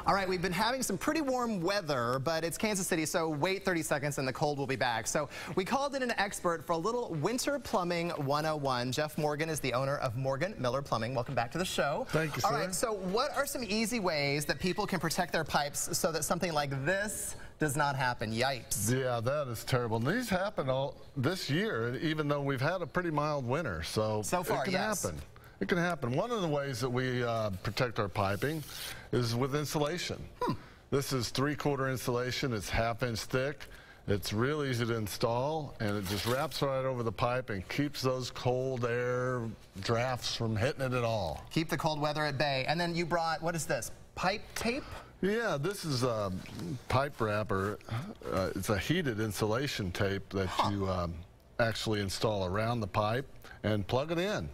All right, we've been having some pretty warm weather, but it's Kansas City, so wait 30 seconds and the cold will be back. So we called in an expert for a little winter plumbing 101. Jeff Morgan is the owner of Morgan Miller Plumbing. Welcome back to the show. Thank you, sir. All right, so what are some easy ways that people can protect their pipes so that something like this does not happen? Yipes. Yeah, that is terrible. And these happen all this year, even though we've had a pretty mild winter. So far, it can yes. happen. It can happen. One of the ways that we protect our piping is with insulation. This is 3/4 insulation. It's 1/2 inch thick. It's real easy to install, and it just wraps right over the pipe and keeps those cold air drafts from hitting it at all. Keep the cold weather at bay. And then you brought, what is this, pipe tape? Yeah, this is a pipe wrapper. It's a heated insulation tape that you actually install around the pipe and plug it in.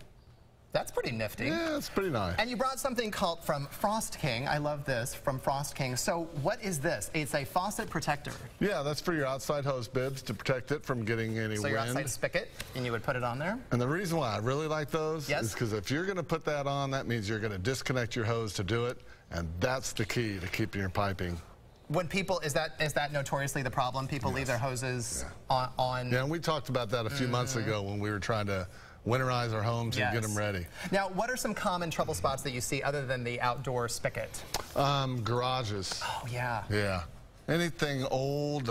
That's pretty nifty. Yeah, it's pretty nice. And you brought something called from Frost King. I love this, from Frost King. So what is this? It's a faucet protector. Yeah, that's for your outside hose bibs to protect it from getting any wind. So your outside spigot, and you would put it on there? And the reason why I really like those is because if you're going to put that on, that means you're going to disconnect your hose to do it, and that's the key to keeping your piping. When people, is that notoriously the problem? People leave their hoses on? Yeah, and we talked about that a few months ago when we were trying to winterize our homes and get them ready. Now, what are some common trouble spots that you see other than the outdoor spigot? Garages. Oh, yeah. Yeah. Anything old,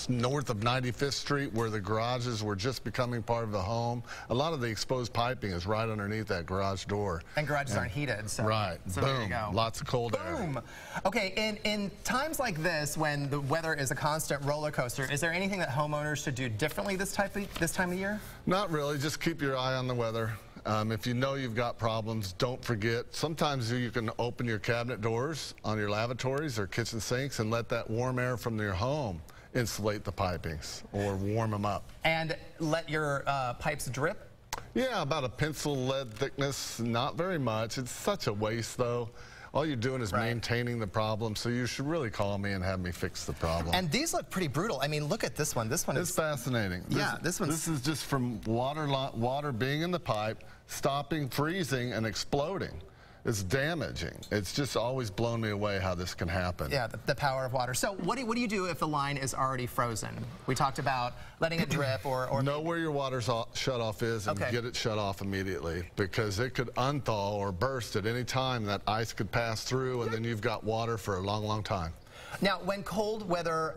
north of 95th Street where the garages were just becoming part of the home. A lot of the exposed piping is right underneath that garage door. And garages aren't heated, so, right. So Boom. there you go. Lots of cold air. Boom. Okay, in times like this, when the weather is a constant roller coaster, is there anything that homeowners should do differently this time of year? Not really. Just keep your eye on the weather. If you know you've got problems, don't forget. Sometimes you can open your cabinet doors on your lavatories or kitchen sinks and let that warm air from your home insulate the pipings or warm them up. And let your pipes drip? Yeah, about a pencil lead thickness, not very much. It's such a waste, though. All you're doing is maintaining the problem, so you should really call me and have me fix the problem. And these look pretty brutal. I mean, look at this one. This one is fascinating. This is just from water being in the pipe, stopping, freezing, and exploding. It's damaging. It's just always blown me away how this can happen. Yeah, the power of water. So what do you do if the line is already frozen? We talked about letting it drip or know where your water shut off is and get it shut off immediately, because it could unthaw or burst at any time. That ice could pass through, and then you've got water for a long, long time. Now, when cold weather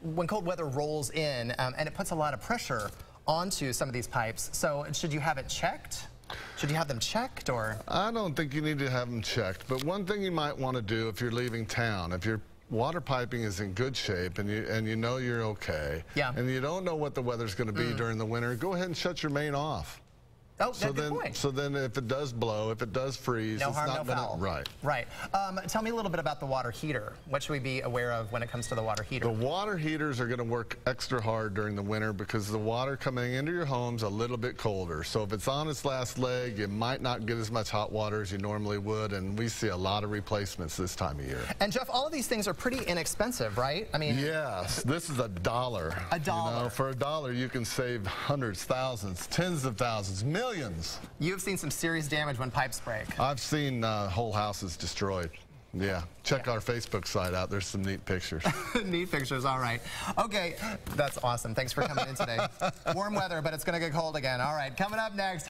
rolls in, and it puts a lot of pressure onto some of these pipes, so should you have it checked? Should you have them checked, or? I don't think you need to have them checked, but one thing you might want to do if you're leaving town, if your water piping is in good shape and you know you're okay, and you don't know what the weather's going to be during the winter, go ahead and shut your main off. Oh, that's a good point. So then if it does blow, if it does freeze, no it's harm, not no foul. Right. Tell me a little bit about the water heater. What should we be aware of when it comes to the water heater? The water heaters are going to work extra hard during the winter because the water coming into your home's a little bit colder. So if it's on its last leg, you might not get as much hot water as you normally would, and we see a lot of replacements this time of year. And Jeff, all of these things are pretty inexpensive, right? I mean, yes, this is $1. $1. You know, for $1, you can save hundreds, thousands, tens of thousands, millions. You've seen some serious damage when pipes break. I've seen whole houses destroyed. Yeah, check our Facebook site out. There's some neat pictures. Neat pictures, all right. Okay, that's awesome. Thanks for coming in today. Warm weather, but it's going to get cold again. All right, coming up next.